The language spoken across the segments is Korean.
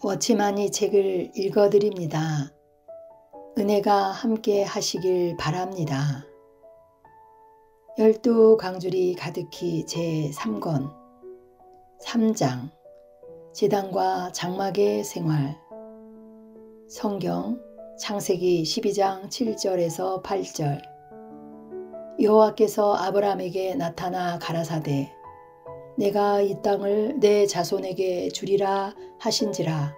워치만이 책을 읽어드립니다. 은혜가 함께 하시길 바랍니다. 12강줄이 가득히 제3권 3장 제단과 장막의 생활. 성경 창세기 12장 7절에서 8절. 여호와께서 아브라함에게 나타나 가라사대 내가 이 땅을 내 자손에게 주리라 하신지라.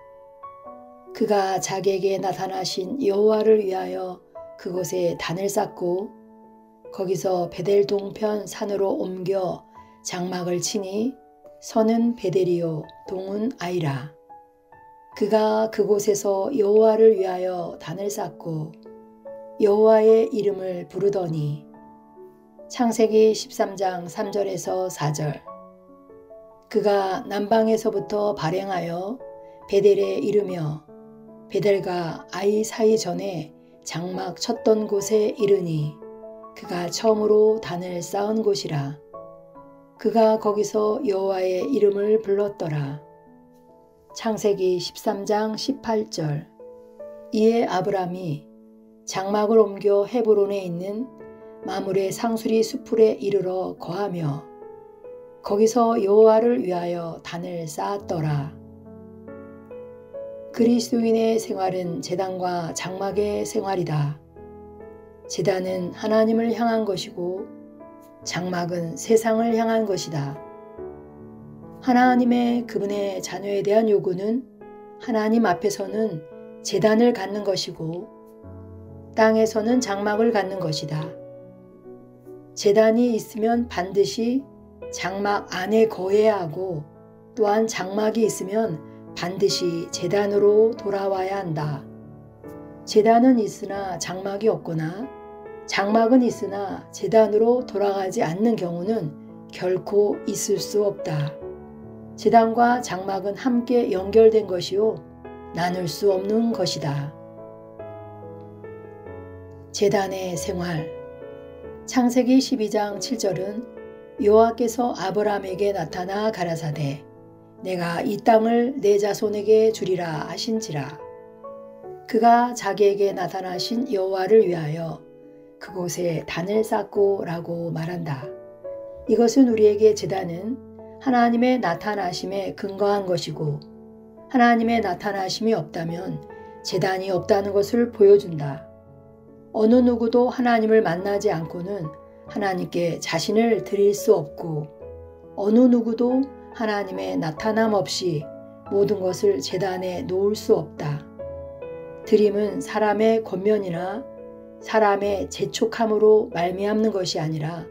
그가 자기에게 나타나신 여호와를 위하여 그곳에 단을 쌓고 거기서 베델 동편 산으로 옮겨 장막을 치니 서는 베델이요 동은 아이라. 그가 그곳에서 여호와를 위하여 단을 쌓고 여호와의 이름을 부르더니. 창세기 13장 3절에서 4절. 그가 남방에서부터 발행하여 베델에 이르며 베델과 아이 사이 전에 장막 쳤던 곳에 이르니 그가 처음으로 단을 쌓은 곳이라. 그가 거기서 여호와의 이름을 불렀더라. 창세기 13장 18절. 이에 아브람이 장막을 옮겨 헤브론에 있는 마므레 상수리 수풀에 이르러 거하며 거기서 여호와를 위하여 단을 쌓았더라. 그리스도인의 생활은 제단과 장막의 생활이다. 제단은 하나님을 향한 것이고 장막은 세상을 향한 것이다. 하나님의 그분의 자녀에 대한 요구는 하나님 앞에서는 제단을 갖는 것이고 땅에서는 장막을 갖는 것이다. 제단이 있으면 반드시 장막 안에 거해야 하고 또한 장막이 있으면 반드시 제단으로 돌아와야 한다. 제단은 있으나 장막이 없거나 장막은 있으나 제단으로 돌아가지 않는 경우는 결코 있을 수 없다. 제단과 장막은 함께 연결된 것이요 나눌 수 없는 것이다. 제단의 생활. 창세기 12장 7절은 여호와께서 아브라함에게 나타나 가라사대 내가 이 땅을 내 자손에게 주리라 하신지라. 그가 자기에게 나타나신 여호와를 위하여 그곳에 단을 쌓고 라고 말한다. 이것은 우리에게 제단은 하나님의 나타나심에 근거한 것이고 하나님의 나타나심이 없다면 제단이 없다는 것을 보여준다. 어느 누구도 하나님을 만나지 않고는 하나님께 자신을 드릴 수 없고 어느 누구도 하나님의 나타남 없이 모든 것을 제단에 놓을 수 없다. 드림은 사람의 권면이나 사람의 재촉함으로 말미암는 것이 아니라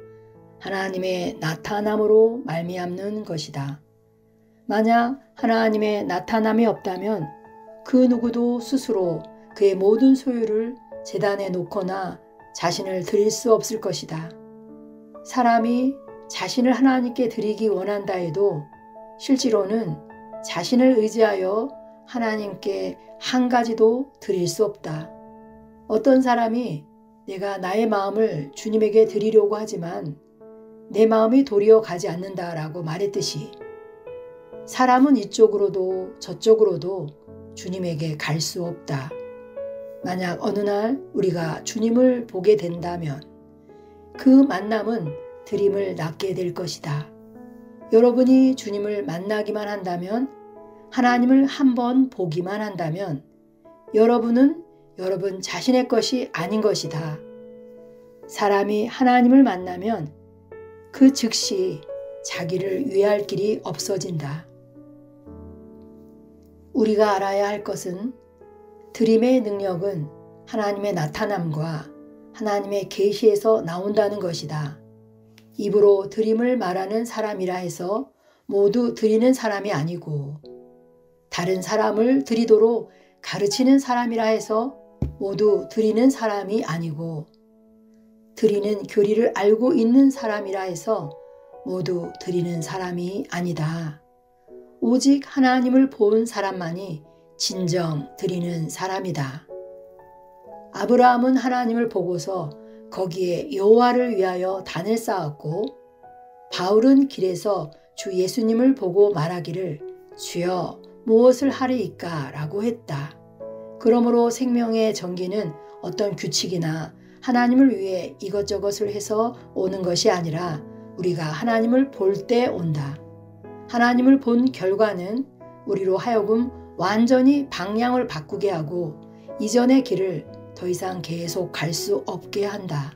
하나님의 나타남으로 말미암는 것이다. 만약 하나님의 나타남이 없다면 그 누구도 스스로 그의 모든 소유를 제단에 놓거나 자신을 드릴 수 없을 것이다. 사람이 자신을 하나님께 드리기 원한다 해도 실제로는 자신을 의지하여 하나님께 한 가지도 드릴 수 없다. 어떤 사람이 내가 나의 마음을 주님에게 드리려고 하지만 내 마음이 도리어 가지 않는다라고 말했듯이 사람은 이쪽으로도 저쪽으로도 주님에게 갈 수 없다. 만약 어느 날 우리가 주님을 보게 된다면 그 만남은 드림을 낳게 될 것이다. 여러분이 주님을 만나기만 한다면 하나님을 한번 보기만 한다면 여러분은 여러분 자신의 것이 아닌 것이다. 사람이 하나님을 만나면 그 즉시 자기를 위할 길이 없어진다. 우리가 알아야 할 것은 드림의 능력은 하나님의 나타남과 하나님의 계시에서 나온다는 것이다. 입으로 드림을 말하는 사람이라 해서 모두 드리는 사람이 아니고 다른 사람을 드리도록 가르치는 사람이라 해서 모두 드리는 사람이 아니고 드리는 교리를 알고 있는 사람이라 해서 모두 드리는 사람이 아니다. 오직 하나님을 본 사람만이 진정 드리는 사람이다. 아브라함은 하나님을 보고서 거기에 여호와를 위하여 단을 쌓았고 바울은 길에서 주 예수님을 보고 말하기를 주여 무엇을 하리이까 라고 했다. 그러므로 생명의 전기는 어떤 규칙이나 하나님을 위해 이것저것을 해서 오는 것이 아니라 우리가 하나님을 볼 때 온다. 하나님을 본 결과는 우리로 하여금 완전히 방향을 바꾸게 하고 이전의 길을 더 이상 계속 갈 수 없게 한다.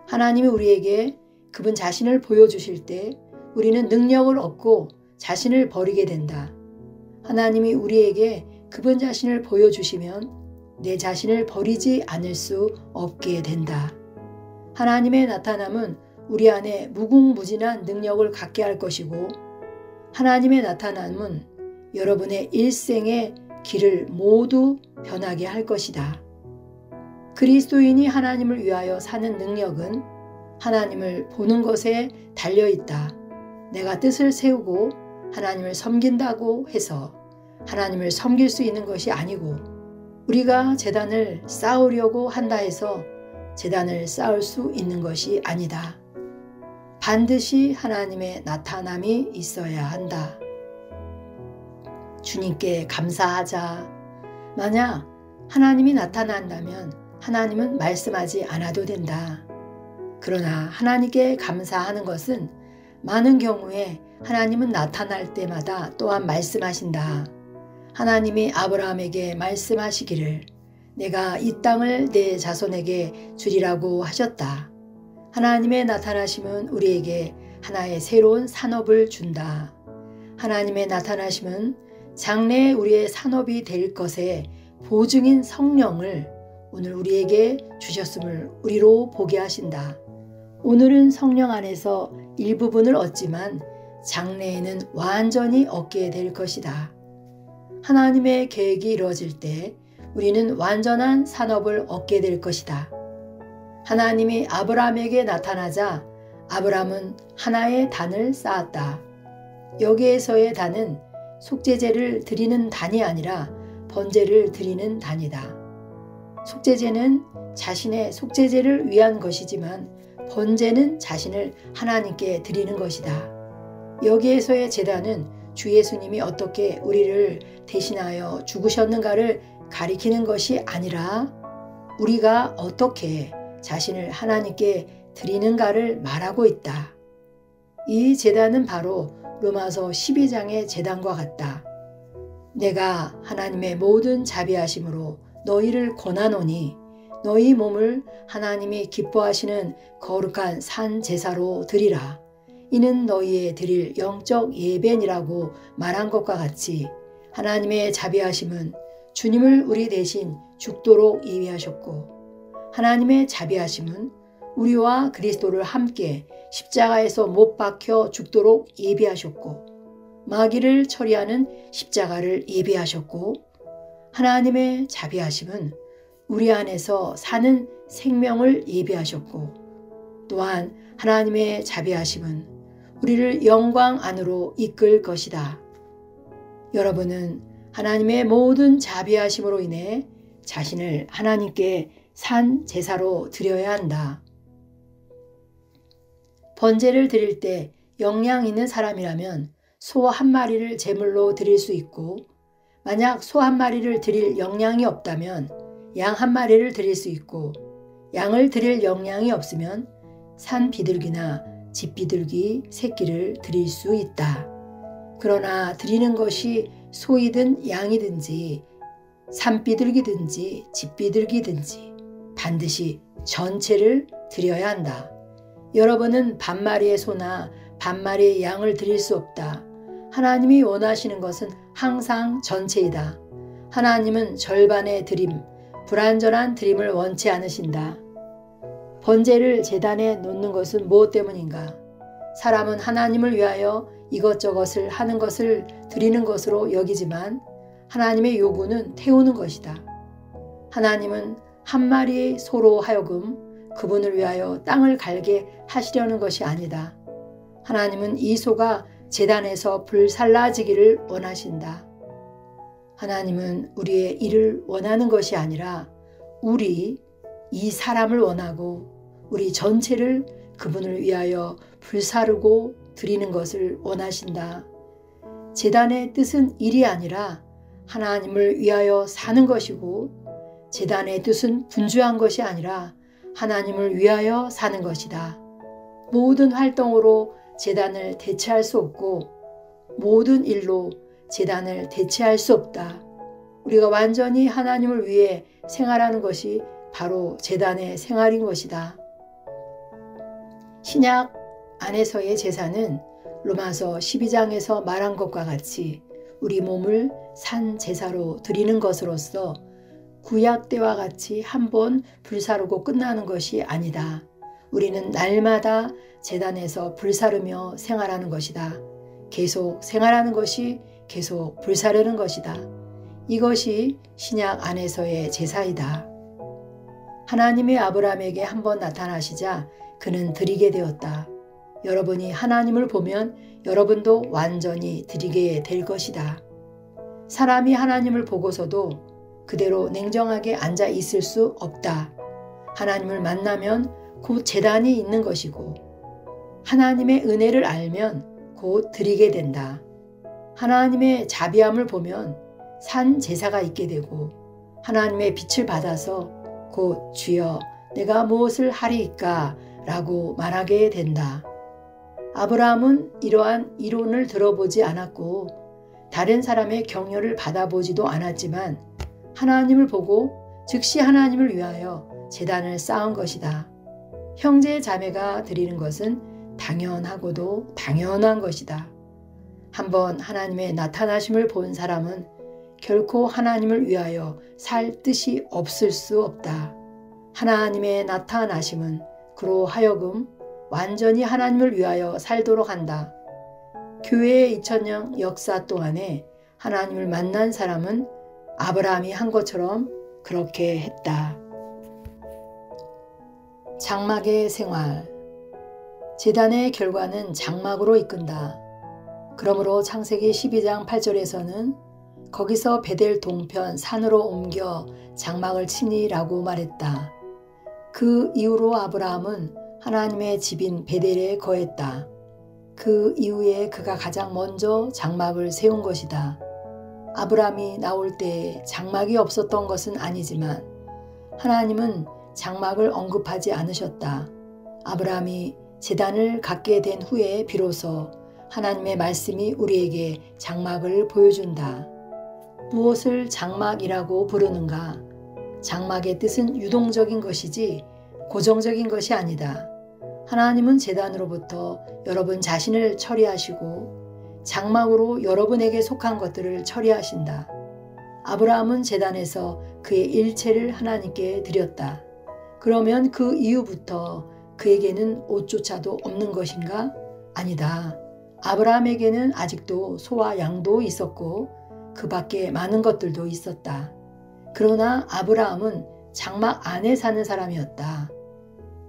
하나님이 우리에게 그분 자신을 보여주실 때 우리는 능력을 얻고 자신을 버리게 된다. 하나님이 우리에게 그분 자신을 보여주시면 내 자신을 버리지 않을 수 없게 된다. 하나님의 나타남은 우리 안에 무궁무진한 능력을 갖게 할 것이고 하나님의 나타남은 여러분의 일생의 길을 모두 변하게 할 것이다. 그리스도인이 하나님을 위하여 사는 능력은 하나님을 보는 것에 달려있다. 내가 뜻을 세우고 하나님을 섬긴다고 해서 하나님을 섬길 수 있는 것이 아니고 우리가 제단을 쌓으려고 한다 해서 제단을 쌓을 수 있는 것이 아니다. 반드시 하나님의 나타남이 있어야 한다. 주님께 감사하자. 만약 하나님이 나타난다면 하나님은 말씀하지 않아도 된다. 그러나 하나님께 감사하는 것은 많은 경우에 하나님은 나타날 때마다 또한 말씀하신다. 하나님이 아브라함에게 말씀하시기를 내가 이 땅을 내 자손에게 주리라고 하셨다. 하나님의 나타나심은 우리에게 하나의 새로운 산업을 준다. 하나님의 나타나심은 장래에 우리의 산업이 될 것에 보증인 성령을 오늘 우리에게 주셨음을 우리로 보게 하신다. 오늘은 성령 안에서 일부분을 얻지만 장래에는 완전히 얻게 될 것이다. 하나님의 계획이 이루어질 때 우리는 완전한 산업을 얻게 될 것이다. 하나님이 아브라함에게 나타나자 아브라함은 하나의 단을 쌓았다. 여기에서의 단은 속죄제를 드리는 단이 아니라 번제를 드리는 단이다. 속죄제는 자신의 속죄제를 위한 것이지만 번제는 자신을 하나님께 드리는 것이다. 여기에서의 제단은 주 예수님이 어떻게 우리를 대신하여 죽으셨는가를 가리키는 것이 아니라 우리가 어떻게 자신을 하나님께 드리는가를 말하고 있다. 이 제단은 바로 로마서 12장의 제단과 같다. 내가 하나님의 모든 자비하심으로 너희를 권하노니 너희 몸을 하나님이 기뻐하시는 거룩한 산 제사로 드리라. 이는 너희의 드릴 영적 예배니라고 말한 것과 같이 하나님의 자비하심은 주님을 우리 대신 죽도록 예비하셨고 하나님의 자비하심은 우리와 그리스도를 함께 십자가에서 못 박혀 죽도록 예비하셨고 마귀를 처리하는 십자가를 예비하셨고 하나님의 자비하심은 우리 안에서 사는 생명을 예비하셨고 또한 하나님의 자비하심은 우리를 영광 안으로 이끌 것이다. 여러분은 하나님의 모든 자비하심으로 인해 자신을 하나님께 산 제사로 드려야 한다. 번제를 드릴 때 영양 있는 사람이라면 소 한 마리를 제물로 드릴 수 있고 만약 소 한 마리를 드릴 영양이 없다면 양 한 마리를 드릴 수 있고 양을 드릴 영양이 없으면 산 비둘기나 집 비둘기 새끼를 드릴 수 있다. 그러나 드리는 것이 소이든 양이든지 산 비둘기든지 집 비둘기든지 반드시 전체를 드려야 한다. 여러분은 반마리의 소나 반마리의 양을 드릴 수 없다. 하나님이 원하시는 것은 항상 전체이다. 하나님은 절반의 드림, 불완전한 드림을 원치 않으신다. 번제를 제단에 놓는 것은 무엇 때문인가? 사람은 하나님을 위하여 이것저것을 하는 것을 드리는 것으로 여기지만 하나님의 요구는 태우는 것이다. 하나님은 한 마리의 소로 하여금 그분을 위하여 땅을 갈게 하시려는 것이 아니다. 하나님은 이 소가 제단에서 불살라지기를 원하신다. 하나님은 우리의 일을 원하는 것이 아니라 이 사람을 원하고 우리 전체를 그분을 위하여 불사르고 드리는 것을 원하신다. 제단의 뜻은 일이 아니라 하나님을 위하여 사는 것이고, 제단의 뜻은 분주한 것이 아니라 하나님을 위하여 사는 것이다. 모든 활동으로 제단을 대체할 수 없고 모든 일로 제단을 대체할 수 없다. 우리가 완전히 하나님을 위해 생활하는 것이 바로 제단의 생활인 것이다. 신약 안에서의 제사는 로마서 12장에서 말한 것과 같이 우리 몸을 산 제사로 드리는 것으로서 구약 때와 같이 한 번 불사르고 끝나는 것이 아니다. 우리는 날마다 제단에서 불사르며 생활하는 것이다. 계속 생활하는 것이 계속 불사르는 것이다. 이것이 신약 안에서의 제사이다. 하나님의 아브라함에게 한 번 나타나시자 그는 드리게 되었다. 여러분이 하나님을 보면 여러분도 완전히 드리게 될 것이다. 사람이 하나님을 보고서도 그대로 냉정하게 앉아 있을 수 없다. 하나님을 만나면 곧 제단이 있는 것이고, 하나님의 은혜를 알면 곧 드리게 된다. 하나님의 자비함을 보면 산 제사가 있게 되고, 하나님의 빛을 받아서 곧 주여 내가 무엇을 하리이까 라고 말하게 된다. 아브라함은 이러한 이론을 들어보지 않았고 다른 사람의 격려를 받아보지도 않았지만 하나님을 보고 즉시 하나님을 위하여 제단을 쌓은 것이다. 형제 자매가 드리는 것은 당연하고도 당연한 것이다. 한번 하나님의 나타나심을 본 사람은 결코 하나님을 위하여 살 뜻이 없을 수 없다. 하나님의 나타나심은 그로 하여금 완전히 하나님을 위하여 살도록 한다. 교회의 2000년 역사 동안에 하나님을 만난 사람은 아브라함이 한 것처럼 그렇게 했다. 장막의 생활. 제단의 결과는 장막으로 이끈다. 그러므로 창세기 12장 8절에서는 거기서 베델 동편 산으로 옮겨 장막을 치니라고 말했다. 그 이후로 아브라함은 하나님의 집인 베델에 거했다. 그 이후에 그가 가장 먼저 장막을 세운 것이다. 아브라함이 나올 때에 장막이 없었던 것은 아니지만 하나님은 장막을 언급하지 않으셨다. 아브라함이 제단을 갖게 된 후에 비로소 하나님의 말씀이 우리에게 장막을 보여준다. 무엇을 장막이라고 부르는가? 장막의 뜻은 유동적인 것이지 고정적인 것이 아니다. 하나님은 제단으로부터 여러분 자신을 처리하시고 장막으로 여러분에게 속한 것들을 처리하신다. 아브라함은 제단에서 그의 일체를 하나님께 드렸다. 그러면 그 이후부터 그에게는 옷조차도 없는 것인가? 아니다. 아브라함에게는 아직도 소와 양도 있었고 그 밖에 많은 것들도 있었다. 그러나 아브라함은 장막 안에 사는 사람이었다.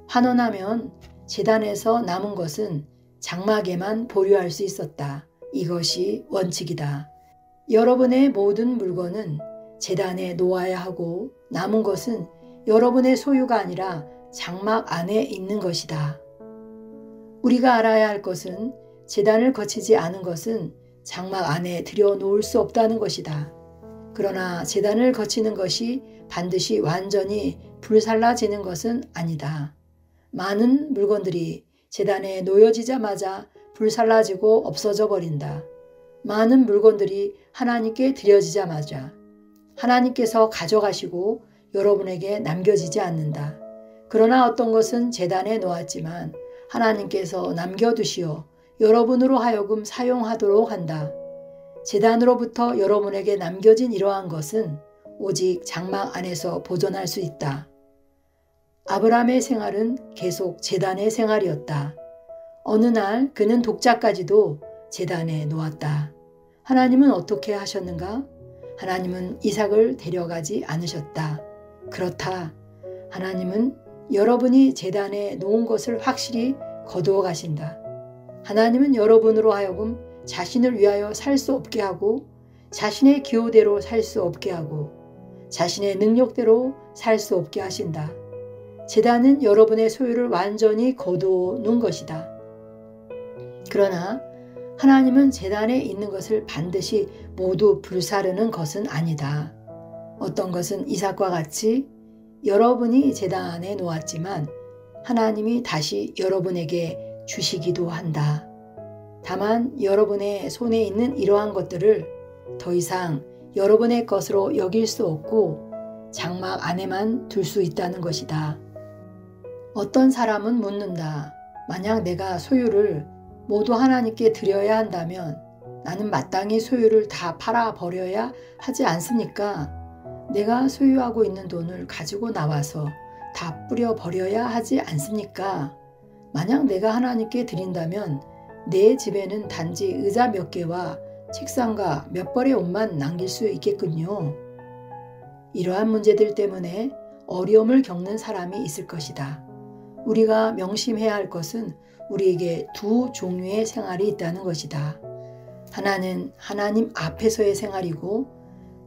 환원하면 제단에서 남은 것은 장막에만 보류할 수 있었다. 이것이 원칙이다. 여러분의 모든 물건은 제단에 놓아야 하고 남은 것은 여러분의 소유가 아니라 장막 안에 있는 것이다. 우리가 알아야 할 것은 제단을 거치지 않은 것은 장막 안에 들여놓을 수 없다는 것이다. 그러나 제단을 거치는 것이 반드시 완전히 불살라지는 것은 아니다. 많은 물건들이 제단에 놓여지자마자 불살라지고 없어져 버린다. 많은 물건들이 하나님께 드려지자마자 하나님께서 가져가시고 여러분에게 남겨지지 않는다. 그러나 어떤 것은 제단에 놓았지만 하나님께서 남겨두시어 여러분으로 하여금 사용하도록 한다. 제단으로부터 여러분에게 남겨진 이러한 것은 오직 장막 안에서 보존할 수 있다. 아브라함의 생활은 계속 제단의 생활이었다. 어느 날 그는 독자까지도 제단에 놓았다. 하나님은 어떻게 하셨는가? 하나님은 이삭을 데려가지 않으셨다. 그렇다. 하나님은 여러분이 제단에 놓은 것을 확실히 거두어 가신다. 하나님은 여러분으로 하여금 자신을 위하여 살 수 없게 하고 자신의 기호대로 살 수 없게 하고 자신의 능력대로 살 수 없게 하신다. 제단은 여러분의 소유를 완전히 거두어 놓은 것이다. 그러나 하나님은 제단에 있는 것을 반드시 모두 불사르는 것은 아니다. 어떤 것은 이삭과 같이 여러분이 제단에 놓았지만 하나님이 다시 여러분에게 주시기도 한다. 다만 여러분의 손에 있는 이러한 것들을 더 이상 여러분의 것으로 여길 수 없고 장막 안에만 둘 수 있다는 것이다. 어떤 사람은 묻는다. 만약 내가 소유를 모두 하나님께 드려야 한다면 나는 마땅히 소유를 다 팔아버려야 하지 않습니까? 내가 소유하고 있는 돈을 가지고 나와서 다 뿌려버려야 하지 않습니까? 만약 내가 하나님께 드린다면 내 집에는 단지 의자 몇 개와 책상과 몇 벌의 옷만 남길 수 있겠군요. 이러한 문제들 때문에 어려움을 겪는 사람이 있을 것이다. 우리가 명심해야 할 것은 우리에게 두 종류의 생활이 있다는 것이다. 하나는 하나님 앞에서의 생활이고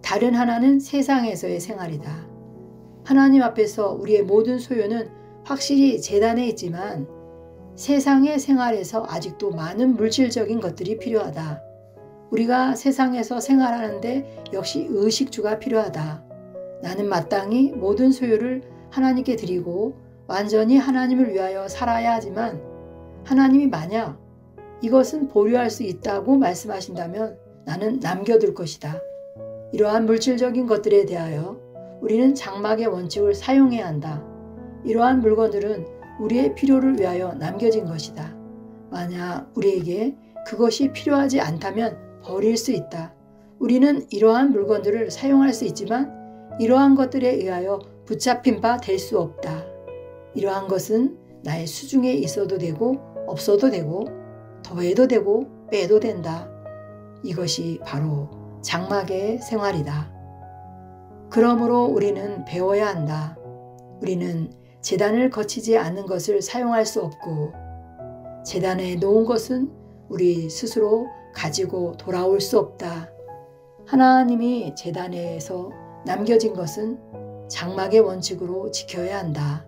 다른 하나는 세상에서의 생활이다. 하나님 앞에서 우리의 모든 소유는 확실히 제단에 있지만 세상의 생활에서 아직도 많은 물질적인 것들이 필요하다. 우리가 세상에서 생활하는데 역시 의식주가 필요하다. 나는 마땅히 모든 소유를 하나님께 드리고 완전히 하나님을 위하여 살아야 하지만 하나님이 만약 이것은 보류할 수 있다고 말씀하신다면 나는 남겨둘 것이다. 이러한 물질적인 것들에 대하여 우리는 장막의 원칙을 사용해야 한다. 이러한 물건들은 우리의 필요를 위하여 남겨진 것이다. 만약 우리에게 그것이 필요하지 않다면 버릴 수 있다. 우리는 이러한 물건들을 사용할 수 있지만 이러한 것들에 의하여 붙잡힌 바 될 수 없다. 이러한 것은 나의 수중에 있어도 되고 없어도 되고 더해도 되고 빼도 된다. 이것이 바로 장막의 생활이다. 그러므로 우리는 배워야 한다. 우리는 제단을 거치지 않는 것을 사용할 수 없고 제단에 놓은 것은 우리 스스로 가지고 돌아올 수 없다. 하나님이 제단에서 남겨진 것은 장막의 원칙으로 지켜야 한다.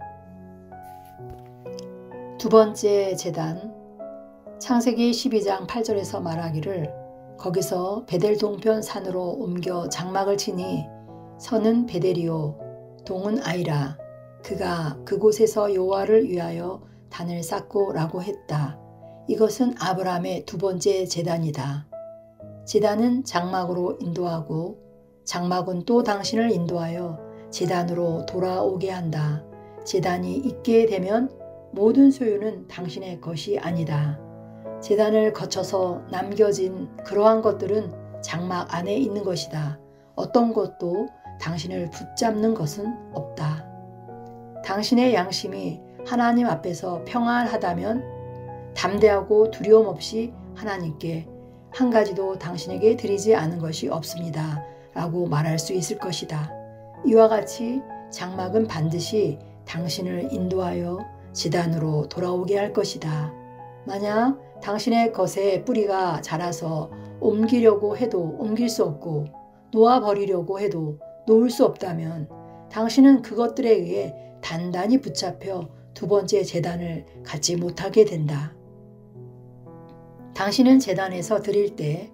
두 번째 제단, 창세기 12장 8절에서 말하기를 거기서 베델 동편 산으로 옮겨 장막을 치니 서는 베델이요 동은 아이라 그가 그곳에서 여호와를 위하여 단을 쌓고 라고 했다. 이것은 아브라함의 두 번째 제단이다. 제단은 장막으로 인도하고 장막은 또 당신을 인도하여 제단으로 돌아오게 한다. 제단이 있게 되면 모든 소유는 당신의 것이 아니다. 제단을 거쳐서 남겨진 그러한 것들은 장막 안에 있는 것이다. 어떤 것도 당신을 붙잡는 것은 없다. 당신의 양심이 하나님 앞에서 평안하다면 담대하고 두려움 없이 하나님께 한 가지도 당신에게 드리지 않은 것이 없습니다. 라고 말할 수 있을 것이다. 이와 같이 장막은 반드시 당신을 인도하여 제단으로 돌아오게 할 것이다. 만약 당신의 것에 뿌리가 자라서 옮기려고 해도 옮길 수 없고 놓아버리려고 해도 놓을 수 없다면 당신은 그것들에 의해 단단히 붙잡혀 두 번째 제단을 갖지 못하게 된다. 당신은 제단에서 드릴 때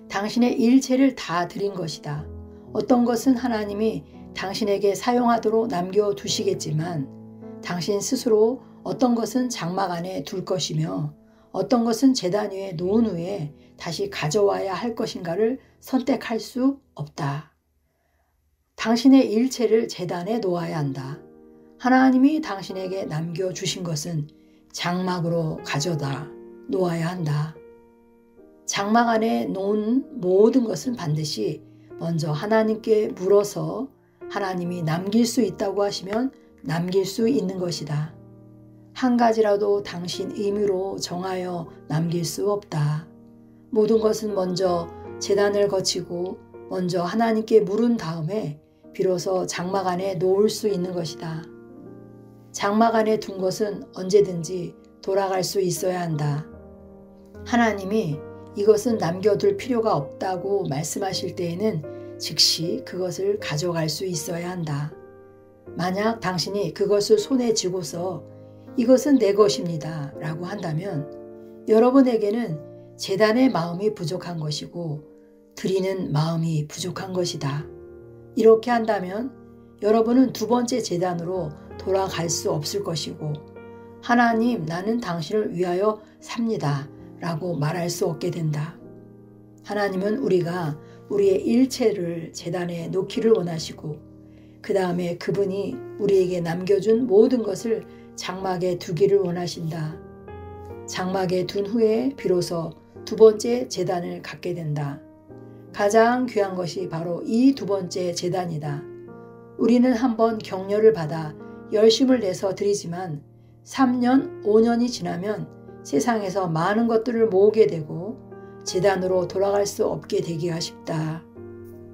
당신의 일체를 다 드린 것이다. 어떤 것은 하나님이 당신에게 사용하도록 남겨두시겠지만 당신 스스로 어떤 것은 장막 안에 둘 것이며 어떤 것은 제단 위에 놓은 후에 다시 가져와야 할 것인가를 선택할 수 없다. 당신의 일체를 제단에 놓아야 한다. 하나님이 당신에게 남겨주신 것은 장막으로 가져다 놓아야 한다. 장막 안에 놓은 모든 것은 반드시 먼저 하나님께 물어서 하나님이 남길 수 있다고 하시면 남길 수 있는 것이다. 한 가지라도 당신 임의로 정하여 남길 수 없다. 모든 것은 먼저 제단을 거치고 먼저 하나님께 물은 다음에 비로소 장막 안에 놓을 수 있는 것이다. 장막 안에 둔 것은 언제든지 돌아갈 수 있어야 한다. 하나님이 이것은 남겨둘 필요가 없다고 말씀하실 때에는 즉시 그것을 가져갈 수 있어야 한다. 만약 당신이 그것을 손에 쥐고서 이것은 내 것입니다 라고 한다면 여러분에게는 제단의 마음이 부족한 것이고 드리는 마음이 부족한 것이다. 이렇게 한다면 여러분은 두 번째 제단으로 돌아갈 수 없을 것이고 하나님 나는 당신을 위하여 삽니다 라고 말할 수 없게 된다. 하나님은 우리가 우리의 일체를 제단에 놓기를 원하시고 그 다음에 그분이 우리에게 남겨준 모든 것을 장막에 두기를 원하신다. 장막에 둔 후에 비로소 두 번째 제단을 갖게 된다. 가장 귀한 것이 바로 이 두 번째 제단이다. 우리는 한번 격려를 받아 열심을 내서 드리지만 3년, 5년이 지나면 세상에서 많은 것들을 모으게 되고 제단으로 돌아갈 수 없게 되기가 쉽다.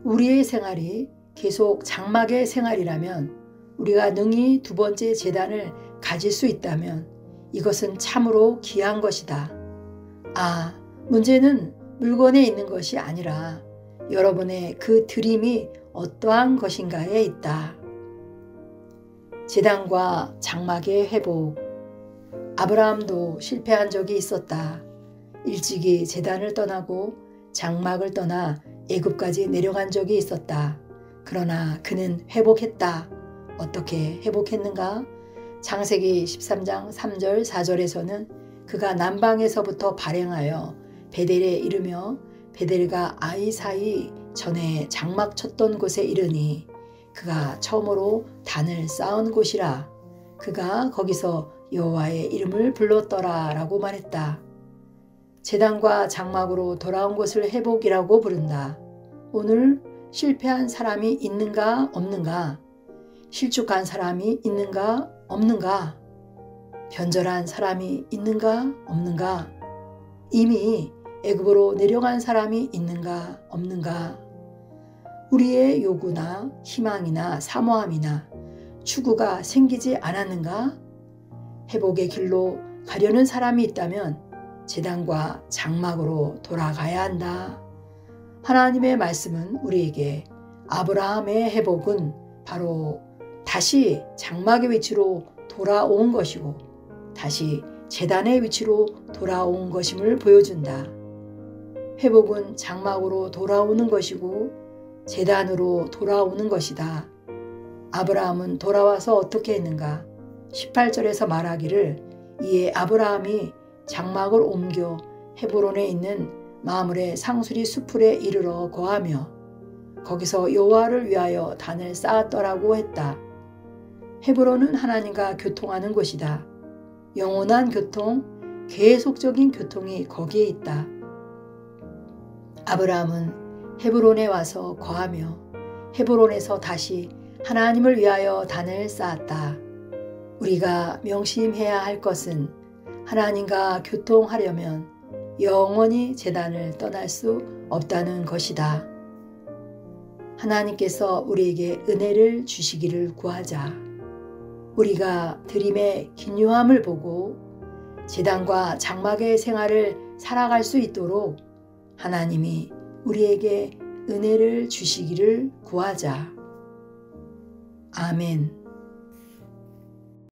우리의 생활이 계속 장막의 생활이라면 우리가 능히 두 번째 제단을 가질 수 있다면 이것은 참으로 귀한 것이다. 문제는 물건에 있는 것이 아니라 여러분의 그 드림이 어떠한 것인가에 있다. 제단과 장막의 회복. 아브라함도 실패한 적이 있었다. 일찍이 제단을 떠나고 장막을 떠나 애굽까지 내려간 적이 있었다. 그러나 그는 회복했다. 어떻게 회복했는가? 창세기 13장 3절 4절에서는 그가 남방에서부터 발행하여 베델에 이르며 베델과 아이 사이 전에 장막 쳤던 곳에 이르니 그가 처음으로 단을 쌓은 곳이라. 그가 거기서 여호와의 이름을 불렀더라 라고 말했다. 제단과 장막으로 돌아온 것을 회복이라고 부른다. 오늘 실패한 사람이 있는가 없는가? 실족한 사람이 있는가 없는가? 변절한 사람이 있는가 없는가? 이미 애굽으로 내려간 사람이 있는가 없는가? 우리의 요구나 희망이나 사모함이나 추구가 생기지 않았는가? 회복의 길로 가려는 사람이 있다면 제단과 장막으로 돌아가야 한다. 하나님의 말씀은 우리에게 아브라함의 회복은 바로 다시 장막의 위치로 돌아온 것이고 다시 제단의 위치로 돌아온 것임을 보여준다. 회복은 장막으로 돌아오는 것이고 제단으로 돌아오는 것이다. 아브라함은 돌아와서 어떻게 했는가? 18절에서 말하기를 이에 아브라함이 장막을 옮겨 헤브론에 있는 마므레 상수리 수풀에 이르러 거하며 거기서 여호와를 위하여 단을 쌓았더라고 했다. 헤브론은 하나님과 교통하는 곳이다. 영원한 교통, 계속적인 교통이 거기에 있다. 아브라함은 헤브론에 와서 거하며 헤브론에서 다시 하나님을 위하여 단을 쌓았다. 우리가 명심해야 할 것은 하나님과 교통하려면 영원히 제단을 떠날 수 없다는 것이다. 하나님께서 우리에게 은혜를 주시기를 구하자. 우리가 드림의 기묘함을 보고 제단과 장막의 생활을 살아갈 수 있도록 하나님이 우리에게 은혜를 주시기를 구하자. 아멘.